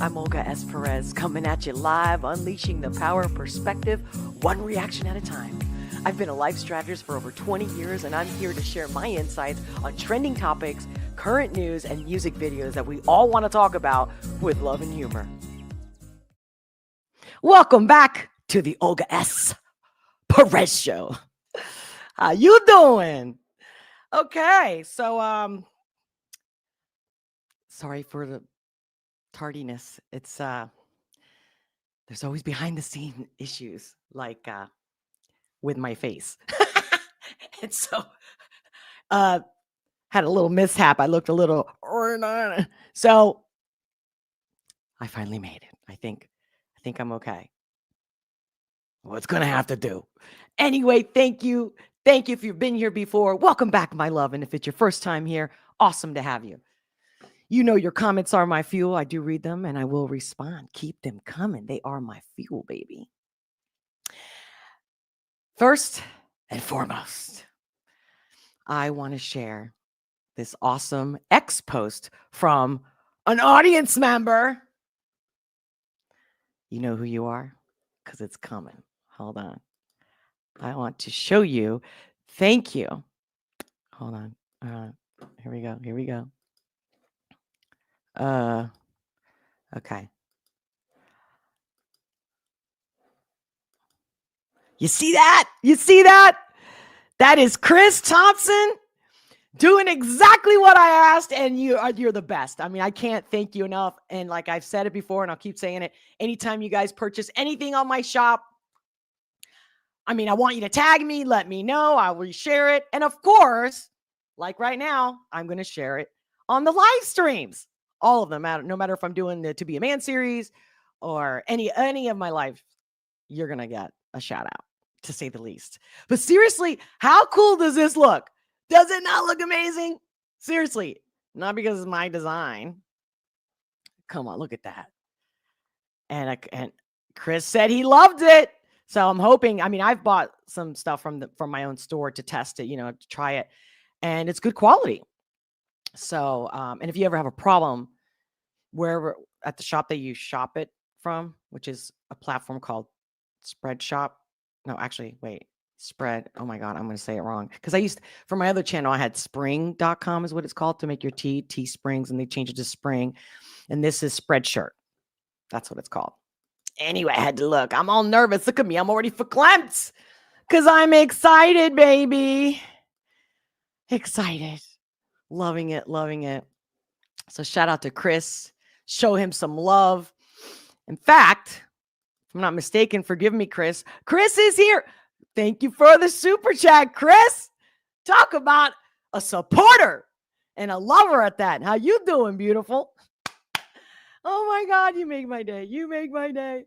I'm Olga S. Pérez, coming at you live, unleashing the power of perspective, one reaction at a time. I've been a life strategist for over 20 years, and I'm here to share my insights on trending topics, current news, and music videos that we all want to talk about with love and humor. Welcome back to the Olga S. Pérez Show. How you doing? Okay, so sorry for the tardiness. It's there's always behind the scene issues like with my face. And so had a little mishap. I looked a little so I finally made it. I think I'm okay. Well, it's gonna have to do. Anyway, thank you. Thank you if you've been here before. Welcome back, my love. And if it's your first time here, awesome to have you. You know your comments are my fuel. I do read them and I will respond. Keep them coming. They are my fuel, baby. First and foremost, I want to share this awesome X post from an audience member. You know who you are? Because it's coming. Hold on. I want to show you. Thank you. Hold on. Here we go. Here we go. Okay. You see that? You see that? That is Chris Thompson doing exactly what I asked, and you're the best. I mean, I can't thank you enough. And like I've said it before, and I'll keep saying it, anytime you guys purchase anything on my shop, I mean, I want you to tag me, let me know, I will share it. And of course, like right now, I'm going to share it on the live streams. All of them, no matter if I'm doing the To Be a Man series or any of my live, you're going to get a shout out, to say the least. But seriously, how cool does this look? Does it not look amazing? Seriously, not because it's my design. Come on, look at that. And Chris said he loved it. So I'm hoping, I mean, I've bought some stuff from my own store to test it, to try it, and it's good quality. So, and if you ever have a problem wherever at the shop that you shop it from, which is a platform called Spread Shop. No, actually, wait, Spread. Oh my God, I'm going to say it wrong. Because for my other channel, I had spring.com is what it's called to make your tea springs, and they changed it to spring. And this is Spreadshirt. That's what it's called. Anyway, I had to look. I'm all nervous. Look at me. I'm already verklempt because I'm excited, baby. Excited. Loving it. Loving it. So shout out to Chris. Show him some love. In fact, if I'm not mistaken, forgive me, Chris. Chris is here. Thank you for the super chat, Chris. Talk about a supporter and a lover at that. How you doing, beautiful? Oh my God, you make my day. You make my day.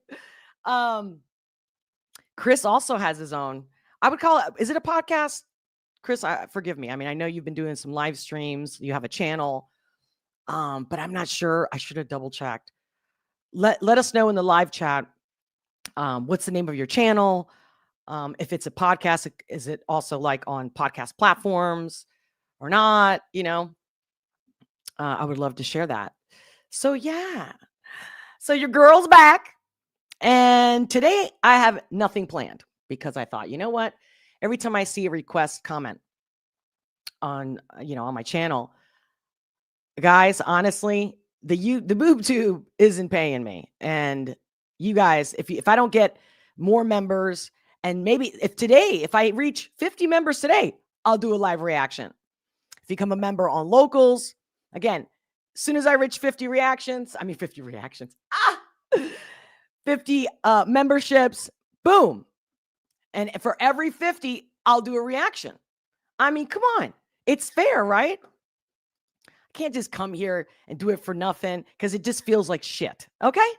Chris also has his own, I would call it, is it a podcast? Chris, forgive me. I mean, I know you've been doing some live streams. You have a channel, but I'm not sure. I should have double checked. Let us know in the live chat. What's the name of your channel? If it's a podcast, is it also like on podcast platforms or not? I would love to share that. So yeah, so your girl's back, and today I have nothing planned because I thought, you know what? Every time I see a request comment on, on my channel, guys, honestly, the boob tube isn't paying me, and you guys, if I don't get more members, and maybe if I reach 50 members today, I'll do a live reaction. Become a member on Locals again. As soon as I reach 50 reactions, 50 memberships, boom. And for every 50, I'll do a reaction. I mean, come on. It's fair, right? I can't just come here and do it for nothing because it just feels like shit. Okay?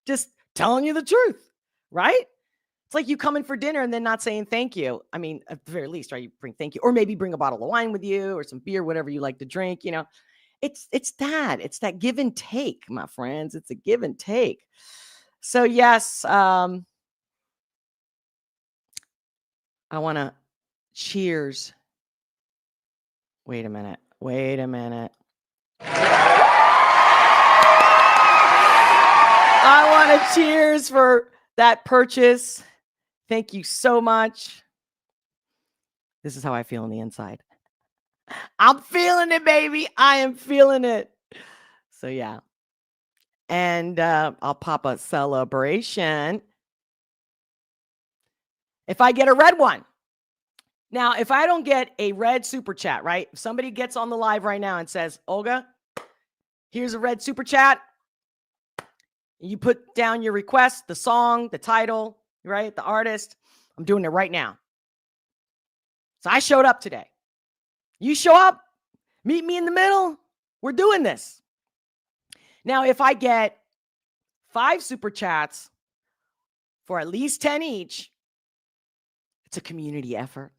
Just telling you the truth, right? It's like you coming for dinner and then not saying thank you. I mean, at the very least, right? You bring thank you, or maybe bring a bottle of wine with you or some beer, whatever you like to drink, It's that give and take, my friends. It's a give and take. So yes, I want to cheers. Wait a minute. I want to cheers for that purchase. Thank you so much. This is how I feel on the inside. I'm feeling it, baby. I am feeling it. So, yeah. And I'll pop a celebration if I get a red one. Now, if I don't get a red super chat, right? If somebody gets on the live right now and says, Olga, here's a red super chat. You put down your request, the song, the title, right? The artist. I'm doing it right now. So I showed up today. You show up, meet me in the middle. We're doing this. Now, if I get 5 super chats for at least 10 each, it's a community effort.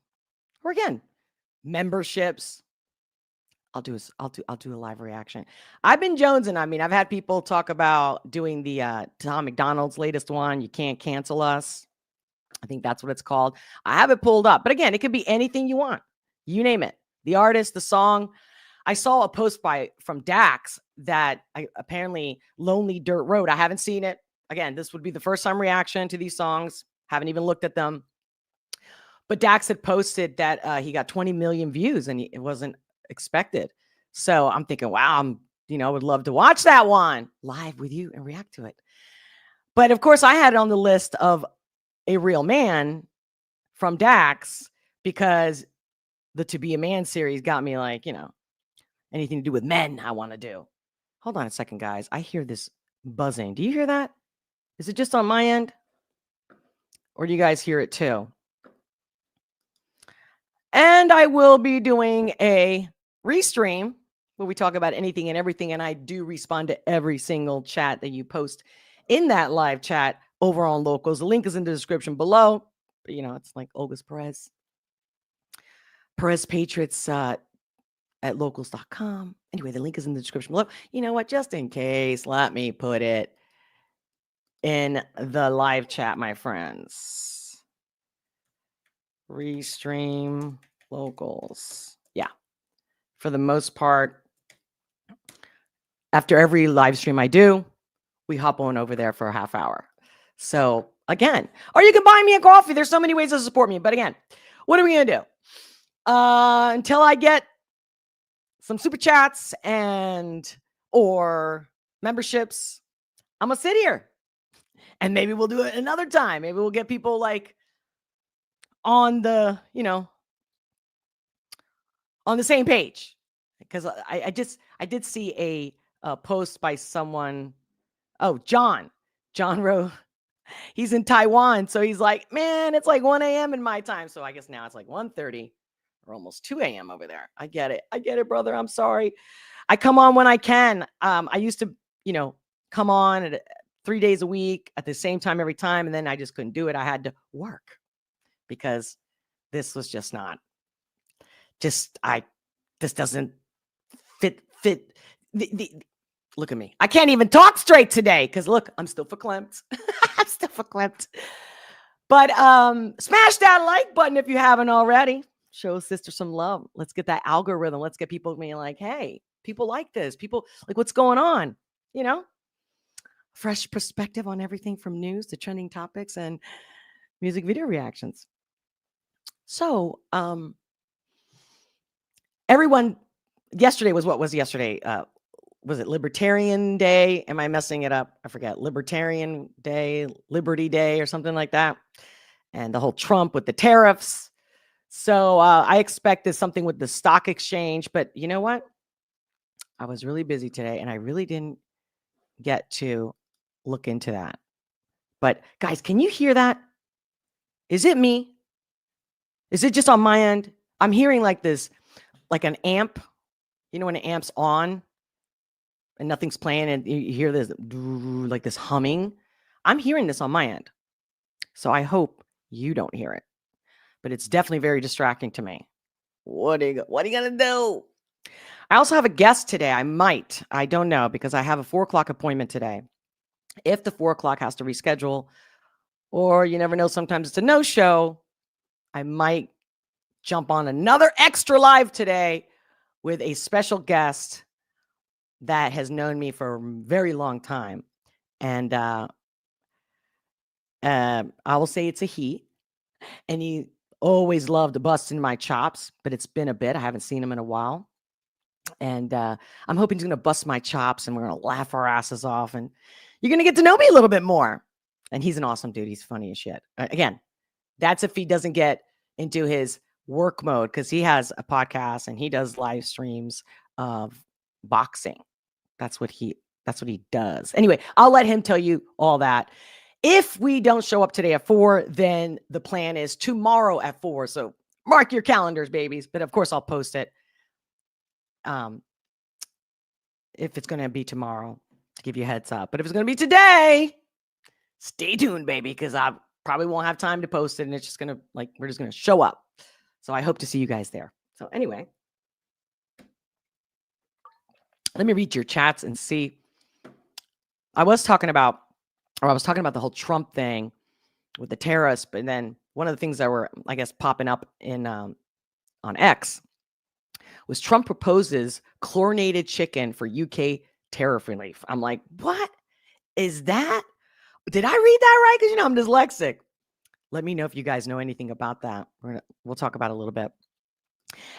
Or again, memberships. I'll do a live reaction. I've been jonesing. I mean, I've had people talk about doing the Tom McDonald's latest one. You can't cancel us. I think that's what it's called. I have it pulled up. But again, it could be anything you want. You name it. The artist, the song. I saw a post from Dax that apparently Lonely Dirt Road. I haven't seen it. Again, this would be the first time reaction to these songs. Haven't even looked at them. But Dax had posted that he got 20 million views and it wasn't expected. So I'm thinking, wow, I would love to watch that one live with you and react to it. But of course, I had it on the list of A Real Man from Dax because the To Be a Man series got me like, anything to do with men I want to do. Hold on a second, guys. I hear this buzzing. Do you hear that? Is it just on my end? Or do you guys hear it too? And I will be doing a restream where we talk about anything and everything. And I do respond to every single chat that you post in that live chat over on Locals. The link is in the description below. But, it's like Olga's Pérez. Pérez Patriots at locals.com. Anyway, the link is in the description below. You know what? Just in case, let me put it in the live chat, my friends. Restream Locals. Yeah. For the most part, after every live stream I do, we hop on over there for a half hour. So again, or you can buy me a coffee. There's so many ways to support me. But again, what are we going to do? Until I get some super chats or memberships, I'm going to sit here. And maybe we'll do it another time. Maybe we'll get people like on the, on the same page. Because I did see a post by someone. Oh, John wrote, he's in Taiwan. So he's like, man, it's like 1 a.m. in my time. So I guess now it's like 1:30 or almost 2 a.m. over there. I get it, brother. I'm sorry. I come on when I can. I used to, come on at 3 days a week at the same time every time. And then I just couldn't do it. I had to work because this was just not, this doesn't fit. Look at me. I can't even talk straight today because look, I'm still verklempt. I'm still verklempt. But smash that like button if you haven't already. Show sister some love. Let's get that algorithm. Let's get people being like, hey, people like this. People like what's going on, fresh perspective on everything from news to trending topics and music video reactions. So everyone, yesterday was what was yesterday? Was it Libertarian Day? Am I messing it up? I forget. Libertarian Day, Liberty Day, or something like that. And the whole Trump with the tariffs. So I expected something with the stock exchange, but you know what? I was really busy today and I really didn't get to look into that. But guys, can you hear that? Is it me? Is it just on my end? I'm hearing like this, like an amp. When an amp's on and nothing's playing and you hear this like this humming. I'm hearing this on my end. So I hope you don't hear it. But it's definitely very distracting to me. What are you going to do? I also have a guest today. I don't know, because I have a 4:00 appointment today. If the 4:00 has to reschedule, or you never know, sometimes it's a no-show, I might jump on another extra live today with a special guest that has known me for a very long time. And I will say it's a he. And he always loved busting my chops, but it's been a bit. I haven't seen him in a while. And I'm hoping he's going to bust my chops and we're going to laugh our asses off. And you're going to get to know me a little bit more. And he's an awesome dude. He's funny as shit. Again, that's if he doesn't get into his work mode, because he has a podcast and he does live streams of boxing. That's what he does. Anyway, I'll let him tell you all that. If we don't show up today at 4, then the plan is tomorrow at 4. So mark your calendars, babies. But of course, I'll post it. If it's going to be tomorrow, to give you a heads up. But if it's going to be today, stay tuned, baby, because I probably won't have time to post it. And it's just going to, we're just going to show up. So I hope to see you guys there. So anyway, let me read your chats and see. I was talking about the whole Trump thing with the tariffs, but then one of the things that were, I guess, popping up in on X was Trump proposes chlorinated chicken for UK tariff relief. I'm like, what is that? Did I read that right? Because I'm dyslexic. Let me know if you guys know anything about that. We'll talk about it a little bit.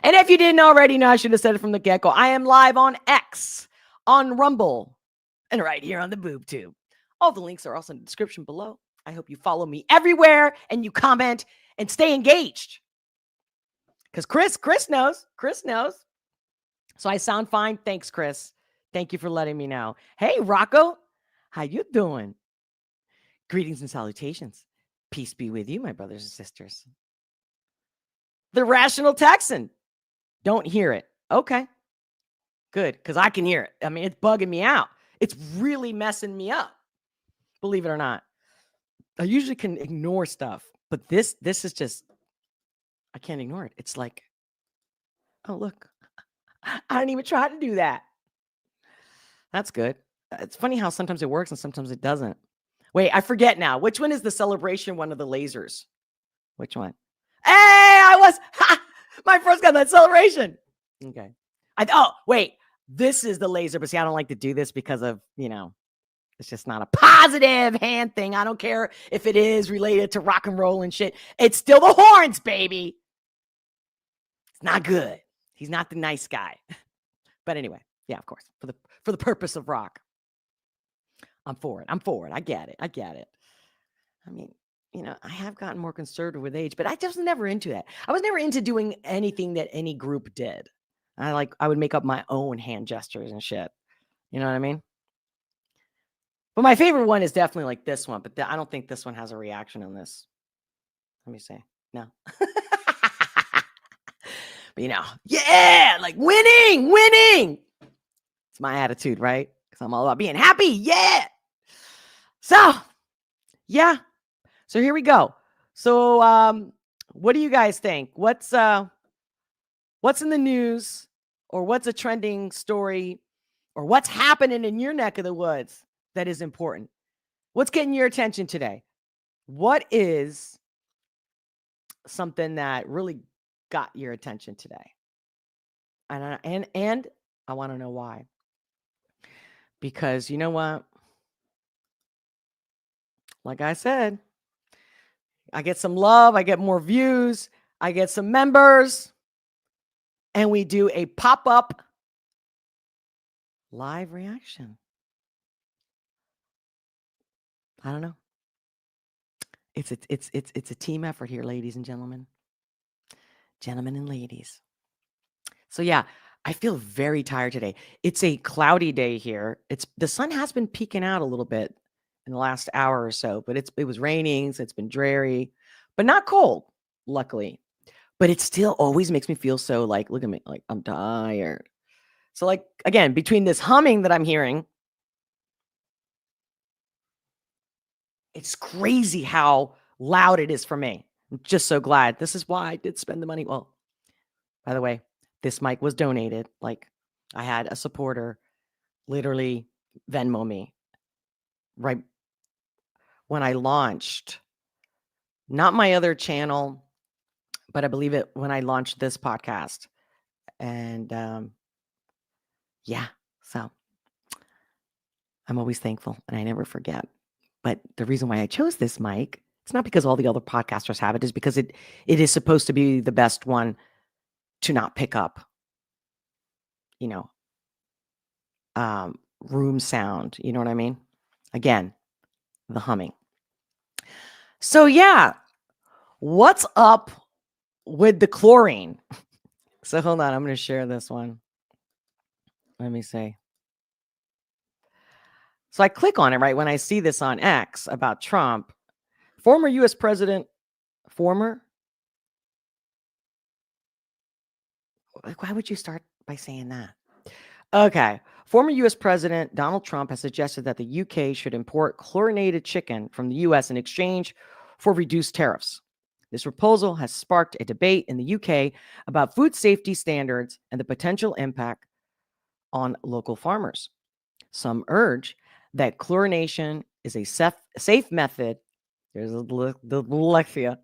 And if you didn't already know, I should have said it from the get-go. I am live on X, on Rumble, and right here on the Boob Tube. All the links are also in the description below. I hope you follow me everywhere and you comment and stay engaged. Because Chris knows. Chris knows. So I sound fine. Thanks, Chris. Thank you for letting me know. Hey, Rocco. How you doing? Greetings and salutations. Peace be with you, my brothers and sisters. The Rational Texan. Don't hear it. Okay. Good, because I can hear it. I mean, it's bugging me out. It's really messing me up. Believe it or not. I usually can ignore stuff, but this is just, I can't ignore it. It's like, oh, look. I didn't even try to do that. That's good. It's funny how sometimes it works and sometimes it doesn't. Wait, I forget now. Which one is the celebration one of the lasers? Which one? Hey, my first got that celebration. Okay. Wait, this is the laser, but see, I don't like to do this because of, it's just not a positive hand thing. I don't care if it is related to rock and roll and shit. It's still the horns, baby. It's not good. He's not the nice guy. But anyway, yeah, of course, for the purpose of rock. I'm for it. I get it. I mean, I have gotten more conservative with age, but I just was never into that. I was never into doing anything that any group did. I would make up my own hand gestures and shit. You know what I mean? But my favorite one is definitely like this one, but I don't think this one has a reaction on this. Let me see. No. But yeah, like winning. It's my attitude, right? Because I'm all about being happy. Yeah. So, yeah. So here we go. So, what do you guys think? What's in the news, or what's a trending story, or what's happening in your neck of the woods that is important? What's getting your attention today? What is something that really got your attention today? And I want to know why. Because you know what? Like I said, I get some love, I get more views, I get some members, and we do a pop-up live reaction. I don't know. It's a team effort here, ladies and gentlemen. Gentlemen and ladies. So yeah, I feel very tired today. It's a cloudy day here. The sun has been peeking out a little bit in the last hour or so, but it was raining, so it's been dreary, but not cold, luckily. But it still always makes me feel so like, look at me, like I'm tired. So like, again, between this humming that I'm hearing, it's crazy how loud it is for me. I'm just so glad. This is why I did spend the money. Well, by the way, this mic was donated. Like, I had a supporter literally Venmo me right when I launched, not my other channel, but I believe it when I launched this podcast. And yeah, so I'm always thankful and I never forget. But the reason why I chose this mic, it's not because all the other podcasters have it, is because it is supposed to be the best one to not pick up, you know, room sound. You know what I mean? Again, the humming. So yeah, what's up with the chlorine? So hold on, I'm going to share this one. Let me see. So I click on it right when I see this on X about Trump, former U.S. president, former. Why would you start by saying that? Okay. Former U.S. President Donald Trump has suggested that the U.K. should import chlorinated chicken from the U.S. in exchange for reduced tariffs. This proposal has sparked a debate in the U.K. about food safety standards and the potential impact on local farmers. Some urge that chlorination is a safe method. There's the dyslexia.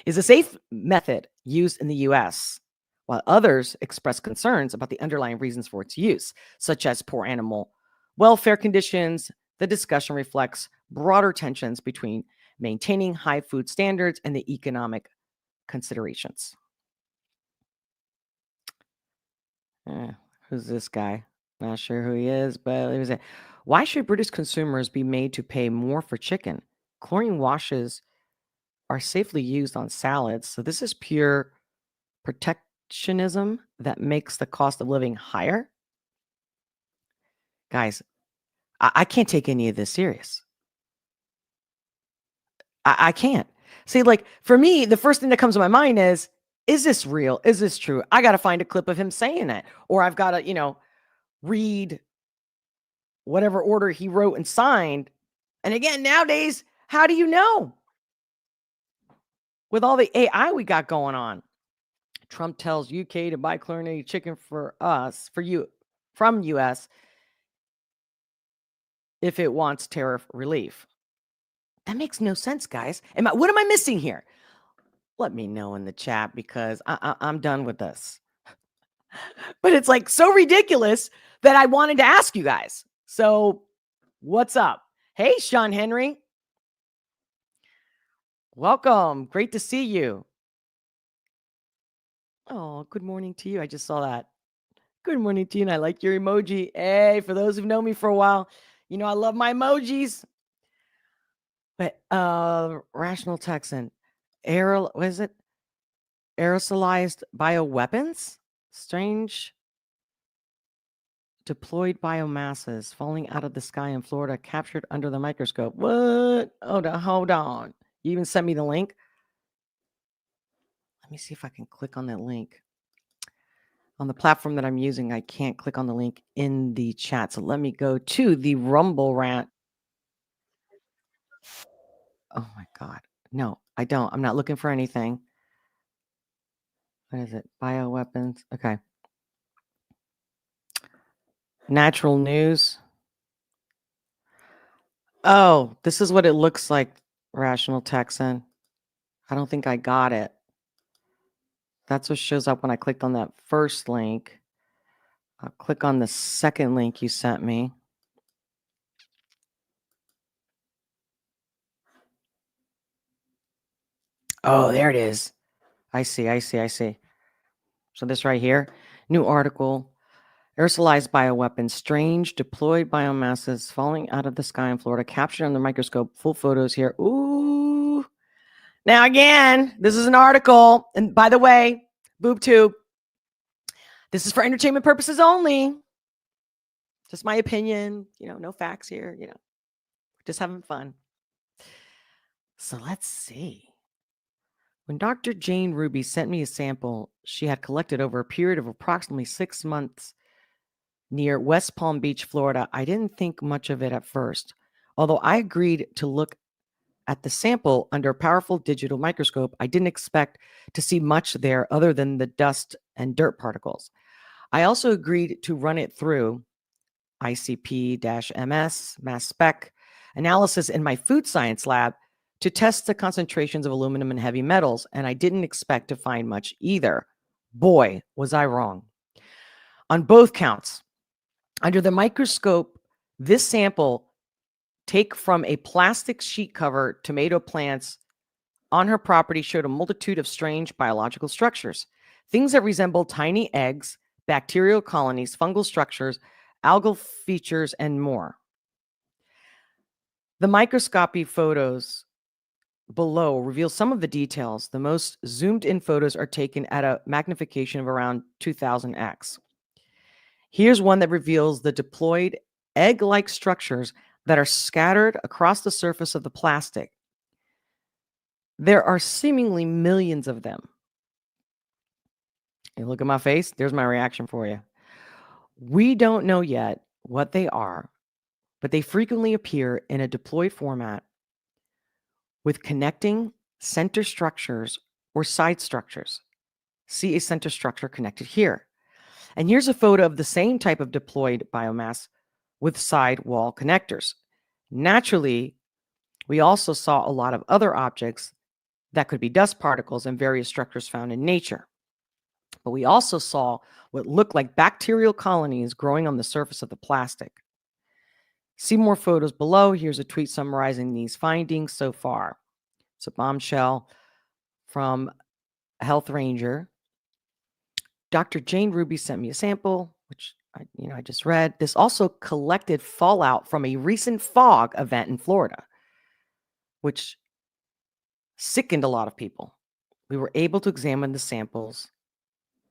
Is a safe method used in the U.S., while others express concerns about the underlying reasons for its use, such as poor animal welfare conditions. The discussion reflects broader tensions between maintaining high food standards and the economic considerations. Who's this guy? Not sure who he is, but it was why should British consumers be made to pay more for chicken? Chlorine washes are safely used on salads, so this is pure protectionism that makes the cost of living higher. Guys, I can't take any of this serious. I can't. See, like for me, the first thing that comes to my mind is this real? Is this true? I got to find a clip of him saying it, or I've got to, read whatever order he wrote and signed. And again, nowadays, how do you know? With all the AI we got going on, Trump tells UK to buy chlorinated chicken from US if it wants tariff relief. That makes no sense, guys. What am I missing here? Let me know in the chat because I'm done with this. But it's like so ridiculous that I wanted to ask you guys. So what's up? Hey, Sean Henry. Welcome. Great to see you. Oh, good morning to you. I just saw that. Good morning to you. And I like your emoji. Hey, for those who've known me for a while, I love my emojis. But Rational Texan, what is it? Aerosolized bioweapons? Strange deployed biomasses falling out of the sky in Florida, captured under the microscope. What? Hold on. You even sent me the link. Let me see if I can click on that link. On the platform that I'm using, I can't click on the link in the chat. So let me go to the Rumble rant. Oh my God. No, I don't. I'm not looking for anything. What is it? Bioweapons. Okay. Natural news. Oh, this is what it looks like, Rational Texan. I don't think I got it. That's what shows up when I clicked on that first link. I'll click on the second link you sent me. Oh, there it is. I see. So this right here, new article, aerosolized bioweapons, strange deployed biomasses falling out of the sky in Florida, captured under the microscope, full photos here. Ooh. Now again, this is an article. And by the way, BoobTube, this is for entertainment purposes only. Just my opinion, no facts here, just having fun. So let's see. When Dr. Jane Ruby sent me a sample she had collected over a period of approximately 6 months near West Palm Beach, Florida, I didn't think much of it at first. Although I agreed to look at the sample under a powerful digital microscope, I didn't expect to see much there other than the dust and dirt particles. I also agreed to run it through ICP-MS, mass spec analysis in my food science lab to test the concentrations of aluminum and heavy metals, and I didn't expect to find much either. Boy, was I wrong. On both counts, under the microscope, This sample take from a plastic sheet cover tomato plants on her property showed a multitude of strange biological structures, things that resemble tiny eggs, bacterial colonies, fungal structures, algal features, and more. The microscopy photos below reveal some of the details. The most zoomed in photos are taken at a magnification of around 2000x. Here's one that reveals the diploid egg-like structures that are scattered across the surface of the plastic. There are seemingly millions of them. You look at my face, there's my reaction for you. We don't know yet what they are, but they frequently appear in a diploid format with connecting center structures or side structures. See a center structure connected here. And here's a photo of the same type of diploid biomass with side wall connectors. Naturally, we also saw a lot of other objects that could be dust particles and various structures found in nature. But we also saw what looked like bacterial colonies growing on the surface of the plastic. See more photos below. Here's a tweet summarizing these findings so far. It's a bombshell from Health Ranger. Dr. Jane Ruby sent me a sample, which I just read. This also collected fallout from a recent fog event in Florida, which sickened a lot of people. We were able to examine the samples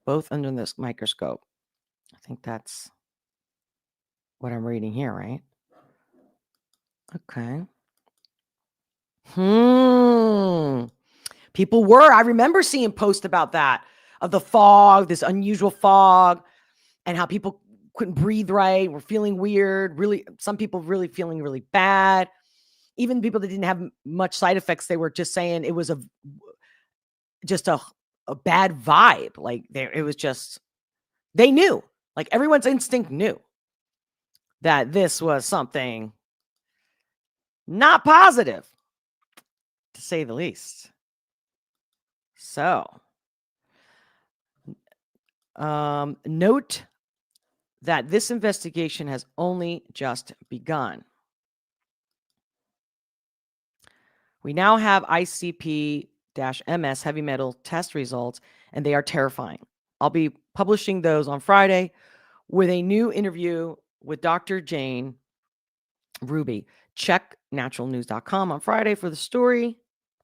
both under this microscope. I think that's what I'm reading here, right? Okay. People were. I remember seeing posts about that, of the fog, this unusual fog, and how people couldn't breathe right, were feeling weird, really, some people really feeling really bad. Even people that didn't have much side effects, they were just saying it was just a bad vibe. Like it was just, they knew, like everyone's instinct knew that this was something not positive, to say the least. So, note that this investigation has only just begun. We now have ICP-MS heavy metal test results, and they are terrifying. I'll be publishing those on Friday with a new interview with Dr. Jane Ruby. Check naturalnews.com on Friday for the story.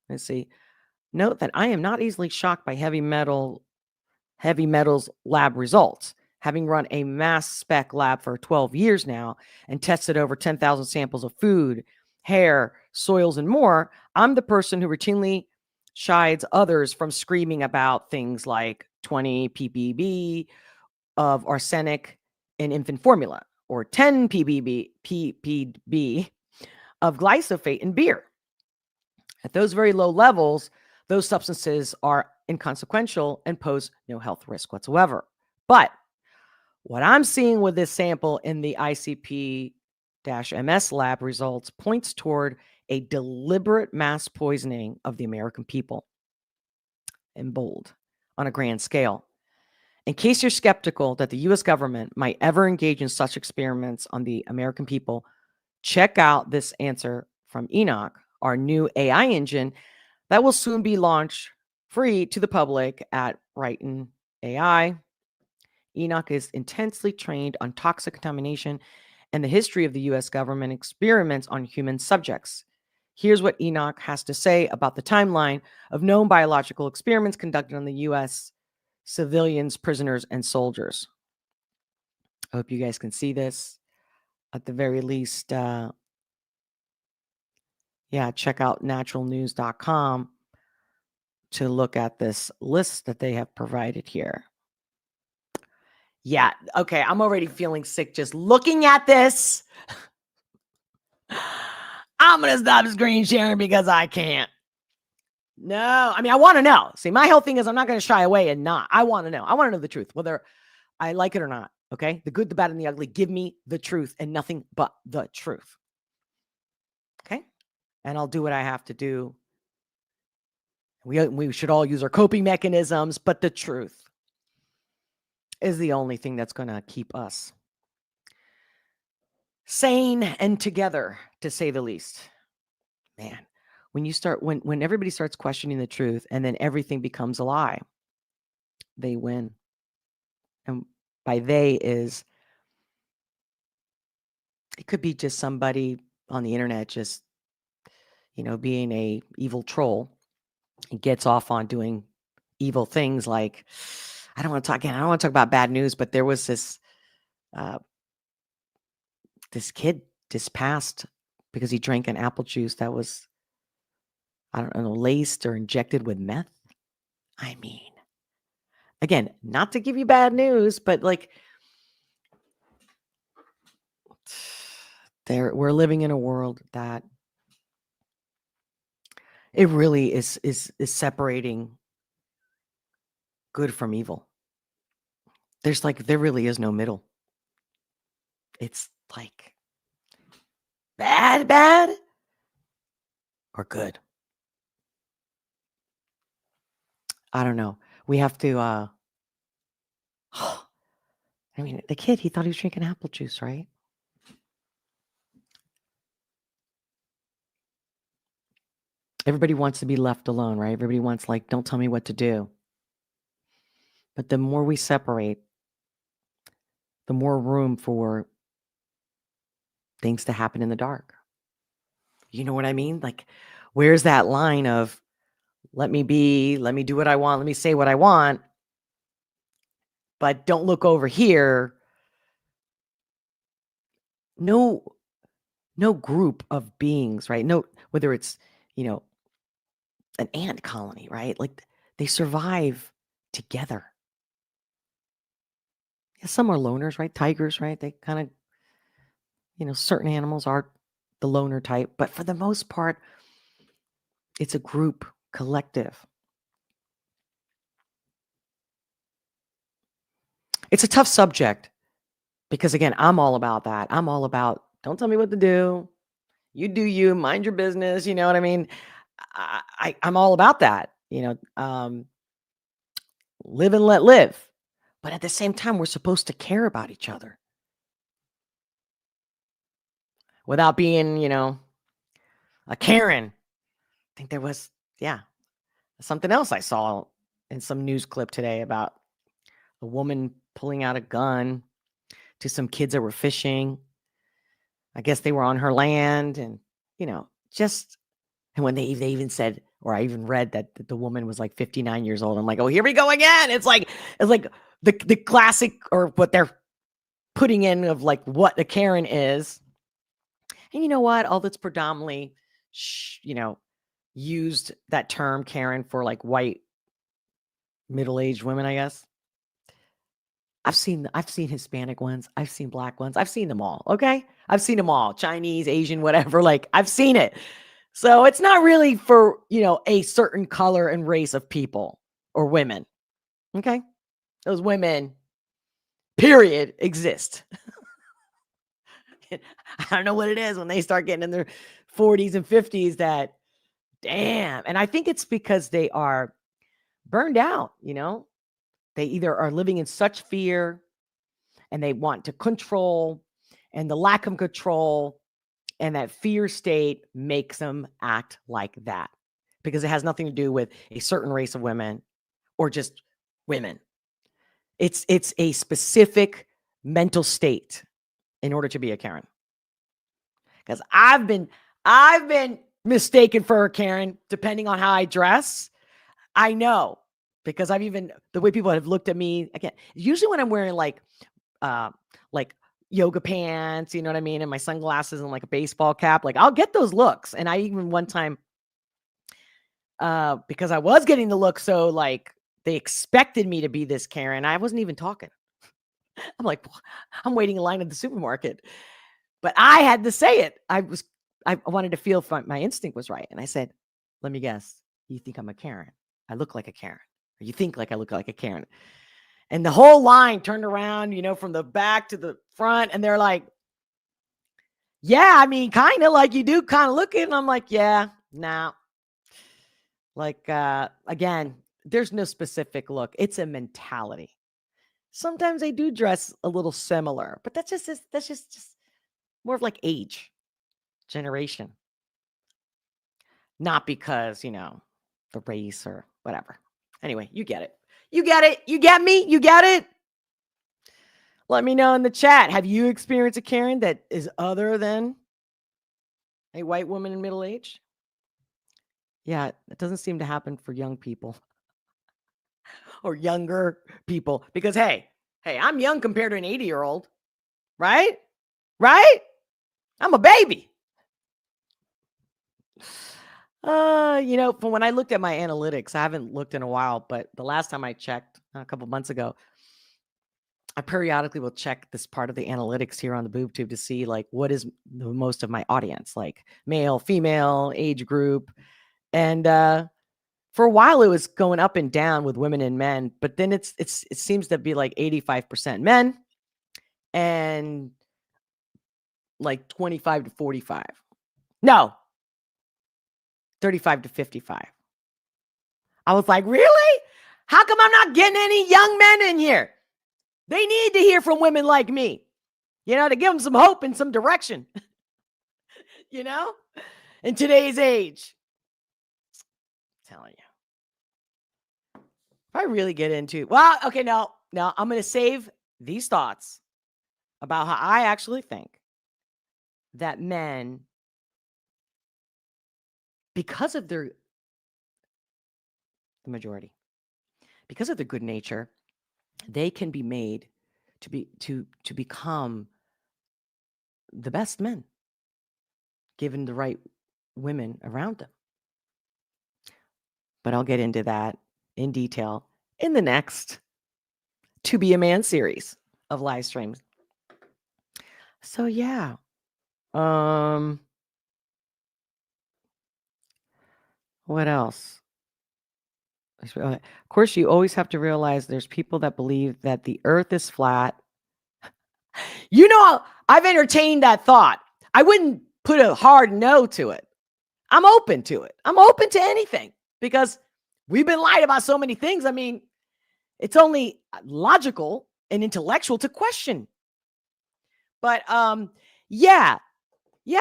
Let's see. Note that I am not easily shocked by heavy metals lab results. Having run a mass spec lab for 12 years now and tested over 10,000 samples of food, hair, soils, and more, I'm the person who routinely shies others from screaming about things like 20 ppb of arsenic in infant formula or 10 ppb of glyphosate in beer. At those very low levels, those substances are inconsequential and pose no health risk whatsoever. But what I'm seeing with this sample in the ICP-MS lab results points toward a deliberate mass poisoning of the American people, in bold, on a grand scale. In case you're skeptical that the U.S. government might ever engage in such experiments on the American people, check out this answer from Enoch, our new AI engine that will soon be launched free to the public at Brighton AI. Enoch is intensely trained on toxic contamination and the history of the U.S. government experiments on human subjects. Here's what Enoch has to say about the timeline of known biological experiments conducted on the U.S. civilians, prisoners, and soldiers. I hope you guys can see this. At the very least, check out naturalnews.com to look at this list that they have provided here. Yeah, okay, I'm already feeling sick just looking at this. I'm going to stop screen sharing because I can't. No, I mean, I want to know. See, my whole thing is I'm not going to shy away and not. I want to know. I want to know the truth, whether I like it or not, okay? The good, the bad, and the ugly. Give me the truth and nothing but the truth, okay? And I'll do what I have to do. We should all use our coping mechanisms, but the truth is the only thing that's going to keep us sane and together, to say the least. Man, when everybody starts questioning the truth and then everything becomes a lie, they win. And by they is, it could be just somebody on the internet just, being a evil troll and gets off on doing evil things. Like, I don't want to talk about bad news, but there was this kid just passed because he drank an apple juice that was, I don't know, laced or injected with meth. I mean, again, not to give you bad news, but like, we're living in a world that it really is separating good from evil. There really is no middle. It's like bad or good. I don't know. We have to I mean, the kid, he thought he was drinking apple juice, right? Everybody wants to be left alone, right? Everybody wants, like, don't tell me what to do. But the more we separate, the more room for things to happen in the dark. You know what I mean? Like, where's that line of let me do what I want, let me say what I want, but don't look over here. No group of beings, right? No, whether it's, an ant colony, right? Like, they survive together. Yeah, some are loners, right? Tigers, right? They kind of, certain animals are the loner type, but for the most part, it's a group, collective. It's a tough subject because, again, I'm all about that. I'm all about, don't tell me what to do. You do you, mind your business. You know what I mean? I'm all about that. Live and let live. But at the same time, we're supposed to care about each other without being, a Karen. I think there was, something else I saw in some news clip today about a woman pulling out a gun to some kids that were fishing. I guess they were on her land, and and when they even said, or I even read that the woman was like 59 years old. I'm like, oh, here we go again. It's like the classic, or what they're putting in of like what a Karen is. And you know what? All that's predominantly, used that term Karen for like white middle-aged women, I guess. I've seen Hispanic ones. I've seen black ones. I've seen them all. Okay. I've seen them all. Chinese, Asian, whatever. Like, I've seen it. So it's not really for, a certain color and race of people or women. Okay. Those women, period, exist. I don't know what it is when they start getting in their 40s and 50s that, damn. And I think it's because they are burned out, They either are living in such fear and they want to control, and the lack of control and that fear state makes them act like that, because it has nothing to do with a certain race of women or just women. It's a specific mental state in order to be a Karen. Because I've been mistaken for a Karen depending on how I dress. I know, because the way people have looked at me, again, usually when I'm wearing like yoga pants, you know what I mean? And my sunglasses and like a baseball cap, like I'll get those looks. And I even one time, because I was getting the look, so like they expected me to be this Karen. I wasn't even talking. I'm like, I'm waiting in line at the supermarket, but I had to say it. I wanted to feel if my instinct was right. And I said, let me guess, you think I'm a Karen? I look like a Karen. Or you think like I look like a Karen? And the whole line turned around, from the back to the front. And they're like, yeah, I mean, kind of like you do kind of look it. And I'm like, yeah, nah. Like, again, there's no specific look. It's a mentality. Sometimes they do dress a little similar, but that's just more of like age, generation, not because, the race or whatever. Anyway, you get it. You get it. You get me? You get it? Let me know in the chat. Have you experienced a Karen that is other than a white woman in middle age? Yeah, it doesn't seem to happen for young people or younger people because, hey, I'm young compared to an 80-year-old, right? Right? I'm a baby. From when I looked at my analytics, I haven't looked in a while, but the last time I checked a couple months ago, I periodically will check this part of the analytics here on the boob tube to see like what is the most of my audience, like male, female, age group. And for a while it was going up and down with women and men, but then it seems to be like 85% men and like 25 to 45. No, 35 to 55. I was like, really? How come I'm not getting any young men in here? They need to hear from women like me, to give them some hope and some direction, in today's age. I'm telling you. If I really get into, okay, no, I'm going to save these thoughts about how I actually think that men, because of the majority, because of their good nature, they can be made to become the best men, given the right women around them. But I'll get into that in detail in the next To Be a Man series of live streams. So yeah. What else? Of course, you always have to realize there's people that believe that the earth is flat. I've entertained that thought. I wouldn't put a hard no to it. I'm open to it. I'm open to anything because we've been lied about so many things. I mean, it's only logical and intellectual to question. But yeah.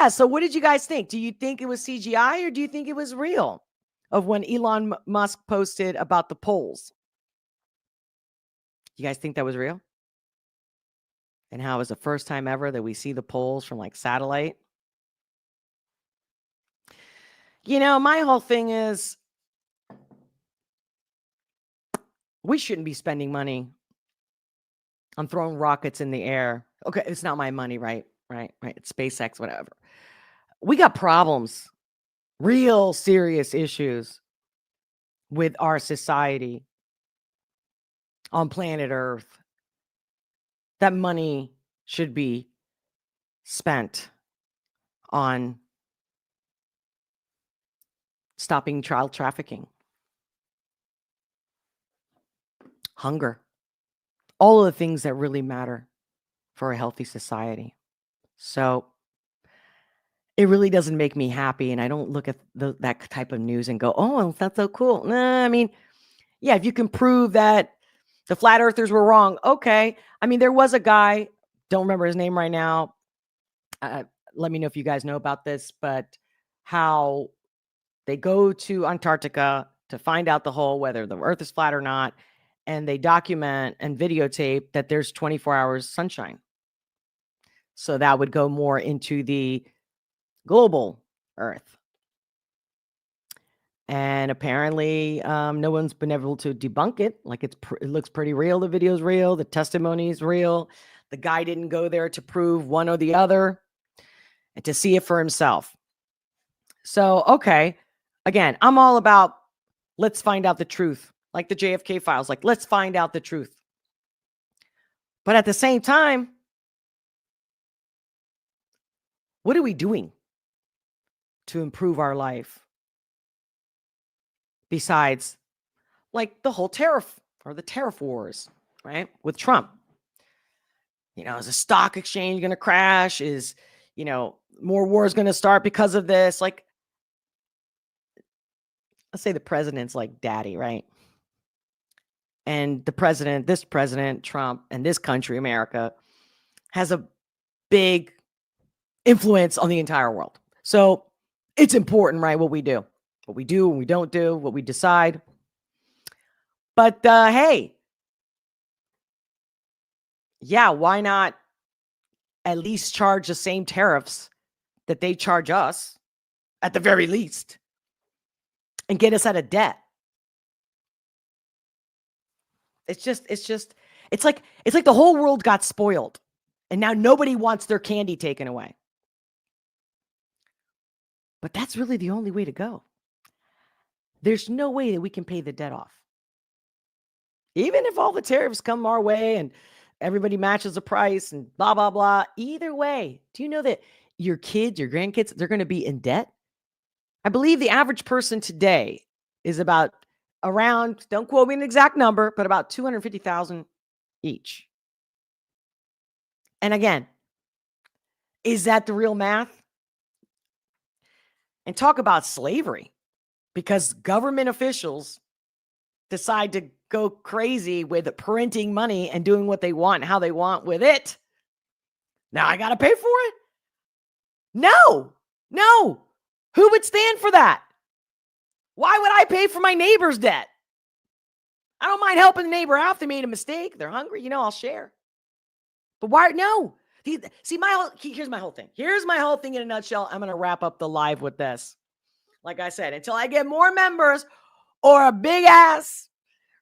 So what did you guys think? Do you think it was CGI or do you think it was real? Of when Elon Musk posted about the polls. You guys think that was real? And how it was the first time ever that we see the polls from like satellite? My whole thing is we shouldn't be spending money on throwing rockets in the air. Okay, it's not my money, right? Right. It's SpaceX, whatever. We got problems, real serious issues with our society on planet Earth. That money should be spent on stopping child trafficking, hunger, all of the things that really matter for a healthy society. So it really doesn't make me happy. And I don't look at that type of news and go, oh, that's so cool. Nah, I mean, yeah, if you can prove that the flat earthers were wrong, okay. I mean, there was a guy, don't remember his name right now. Let me know if you guys know about this, but how they go to Antarctica to find out whether the earth is flat or not. And they document and videotape that there's 24 hours sunshine. So that would go more into the global earth. And apparently no one's been able to debunk it. Like it looks pretty real. The video's real. The testimony is real. The guy didn't go there to prove one or the other and to see it for himself. So, okay. Again, I'm all about let's find out the truth. Like the JFK files. Like, let's find out the truth. But at the same time, what are we doing to improve our life? Besides, like the whole tariff or the tariff wars, right? With Trump. Is the stock exchange going to crash? Is, more wars going to start because of this? Like, let's say the president's like daddy, right? And this president, Trump, and this country, America, has a big influence on the entire world. So it's important, right? What we do, what we don't do, what we decide. But hey, yeah, why not at least charge the same tariffs that they charge us at the very least and get us out of debt? It's like the whole world got spoiled and now nobody wants their candy taken away. But that's really the only way to go. There's no way that we can pay the debt off. Even if all the tariffs come our way and everybody matches the price and blah, blah, blah. Either way, do you know that your kids, your grandkids, they're going to be in debt? I believe the average person today is about around, don't quote me an exact number, but about 250,000 each. And again, is that the real math? And talk about slavery, because government officials decide to go crazy with printing money and doing what they want, how they want with it. Now I got to pay for it? No. Who would stand for that? Why would I pay for my neighbor's debt? I don't mind helping the neighbor out if they made a mistake. They're hungry, I'll share. But why? No. See, here's my whole thing. Here's my whole thing in a nutshell. I'm going to wrap up the live with this. Like I said, until I get more members or a big ass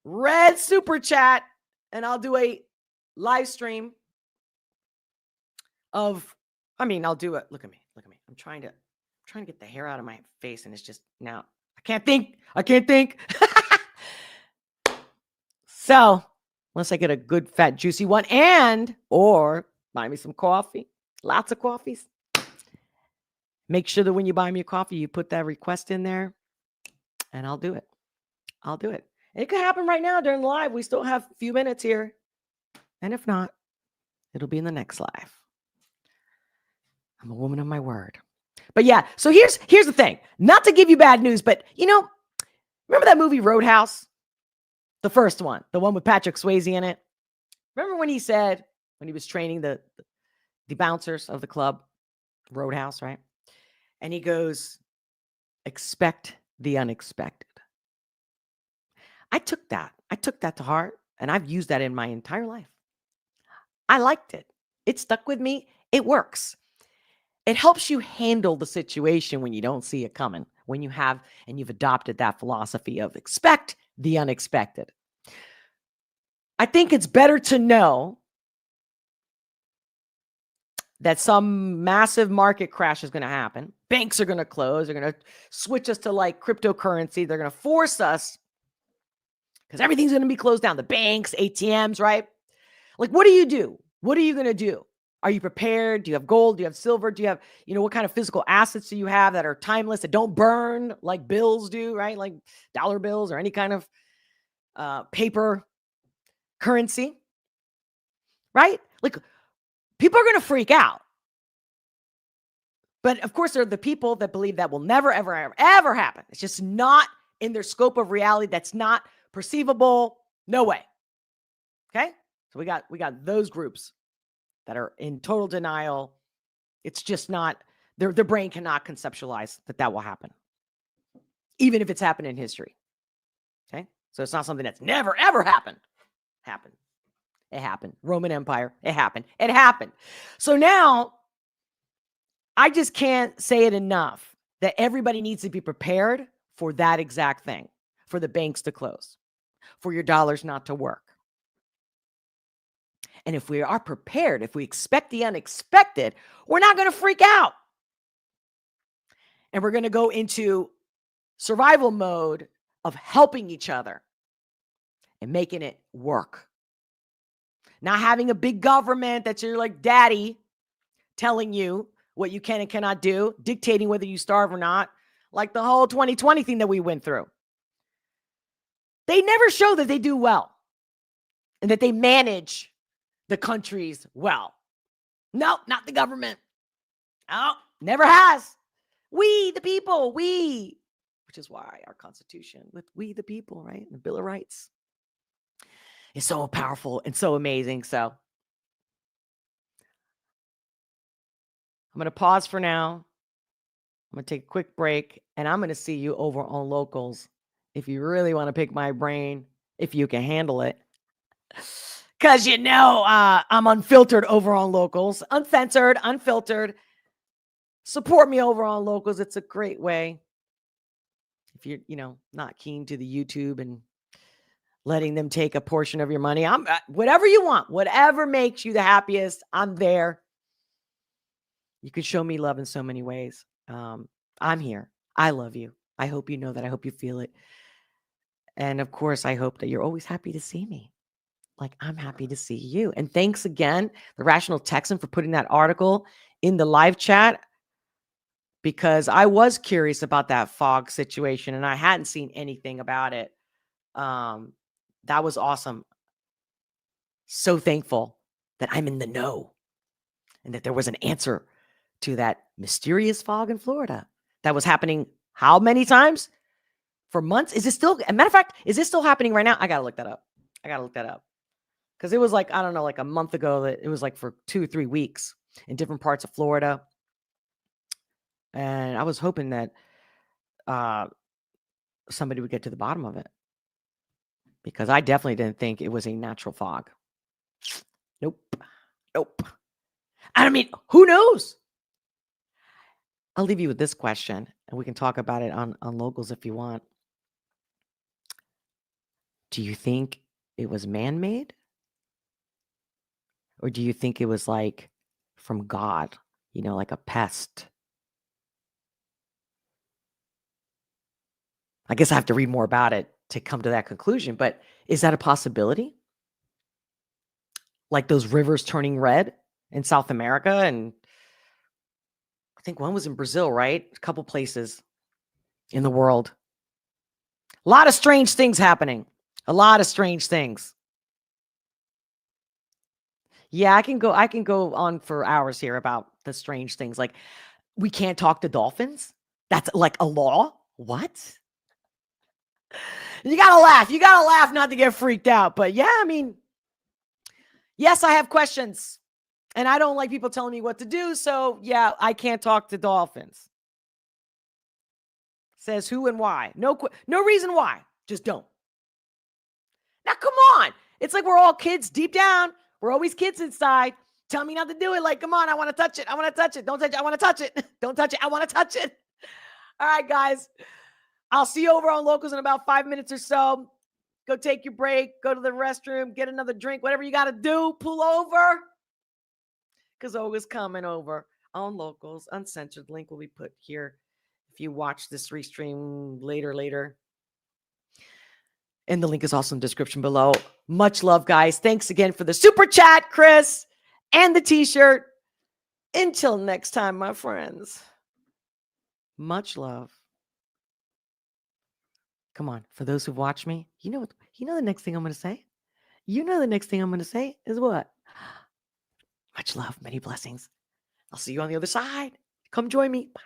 red super chat, and I'll do a live stream I'll do it. Look at me. I'm trying to get the hair out of my face, and it's just now I can't think. So unless I get a good fat juicy one, or buy me some coffee, lots of coffees. Make sure that when you buy me a coffee, you put that request in there, and I'll do it. It could happen right now during the live. We still have a few minutes here. And if not, it'll be in the next live. I'm a woman of my word. But yeah, so here's the thing. Not to give you bad news, but remember that movie Roadhouse? The first one, the one with Patrick Swayze in it. Remember when he said, when he was training the bouncers of the club, Roadhouse, right? And he goes, expect the unexpected. I took that to heart, and I've used that in my entire life. I liked it. It stuck with me. It works. It helps you handle the situation when you don't see it coming, when you've adopted that philosophy of expect the unexpected. I think it's better to know that some massive market crash is going to happen. Banks are going to close. They're going to switch us to like cryptocurrency. They're going to force us, because everything's going to be closed down. The banks, ATMs, right? Like, what do you do? What are you going to do? Are you prepared? Do you have gold? Do you have silver? Do you have, what kind of physical assets do you have that are timeless, that don't burn like bills do, right? Like dollar bills or any kind of paper currency, right? Like, people are going to freak out. But of course, there are the people that believe that will never, ever, ever, ever happen. It's just not in their scope of reality. That's not perceivable. No way. Okay? So we got those groups that are in total denial. It's just not, their brain cannot conceptualize that will happen, even if it's happened in history. Okay? So it's not something that's never, ever happened. It happened. Roman Empire. It happened. So now, I just can't say it enough that everybody needs to be prepared for that exact thing, for the banks to close, for your dollars not to work. And if we are prepared, if we expect the unexpected, we're not going to freak out. And we're going to go into survival mode of helping each other and making it work. Not having a big government that's your like daddy telling you what you can and cannot do, dictating whether you starve or not, like the whole 2020 thing that we went through. They never show that they do well and that they manage the countries well. No, not the government. Oh, never has. We, the people, which is why our Constitution, with we, the people, right? The Bill of Rights is so powerful and so amazing. So I'm going to pause for now. I'm going to take a quick break, and I'm going to see you over on Locals if you really want to pick my brain, if you can handle it. Because I'm unfiltered over on Locals. Uncensored, unfiltered. Support me over on Locals. It's a great way. If you're, not keen to the YouTube and letting them take a portion of your money, I'm whatever you want, whatever makes you the happiest, I'm there. You can show me love in so many ways. I'm here. I love you. I hope you know that. I hope you feel it. And of course, I hope that you're always happy to see me. Like I'm happy to see you. And thanks again, The Rational Texan, for putting that article in the live chat, because I was curious about that fog situation and I hadn't seen anything about it. That was awesome. So thankful that I'm in the know and that there was an answer to that mysterious fog in Florida that was happening how many times? For months? Is it still, a matter of fact, is this still happening right now? I got to look that up. Because it was like, I don't know, like a month ago that it was like for 2 or 3 weeks in different parts of Florida. And I was hoping that somebody would get to the bottom of it, because I definitely didn't think it was a natural fog. Nope. I mean, who knows? I'll leave you with this question, and we can talk about it on Locals if you want. Do you think it was man-made? Or do you think it was like from God, like a pest? I guess I have to read more about it to come to that conclusion, but is that a possibility? Like those rivers turning red in South America, and I think one was in Brazil, right? A couple places in the world. A lot of strange things happening. A lot of strange things. Yeah, I can go on for hours here about the strange things. Like we can't talk to dolphins. That's like a law. What? You gotta laugh. You gotta laugh not to get freaked out. But yeah, I mean, yes, I have questions. And I don't like people telling me what to do. So yeah, I can't talk to dolphins. Says who and why. No reason why. Just don't. Now, come on. It's like we're all kids deep down. We're always kids inside. Tell me not to do it. Like, come on. I want to touch it. I want to touch it. Don't touch it. I want to touch it. Don't touch it. I want to touch it. All right, guys. I'll see you over on Locals in about 5 minutes or so. Go take your break. Go to the restroom. Get another drink. Whatever you got to do. Pull over. Because Olga's coming over on Locals. Uncensored. Link will be put here if you watch this restream later. And the link is also in the description below. Much love, guys. Thanks again for the super chat, Chris, and the t-shirt. Until next time, my friends. Much love. Come on, for those who've watched me, you know the next thing I'm going to say? The next thing I'm going to say is what? Much love, many blessings. I'll see you on the other side. Come join me. Bye.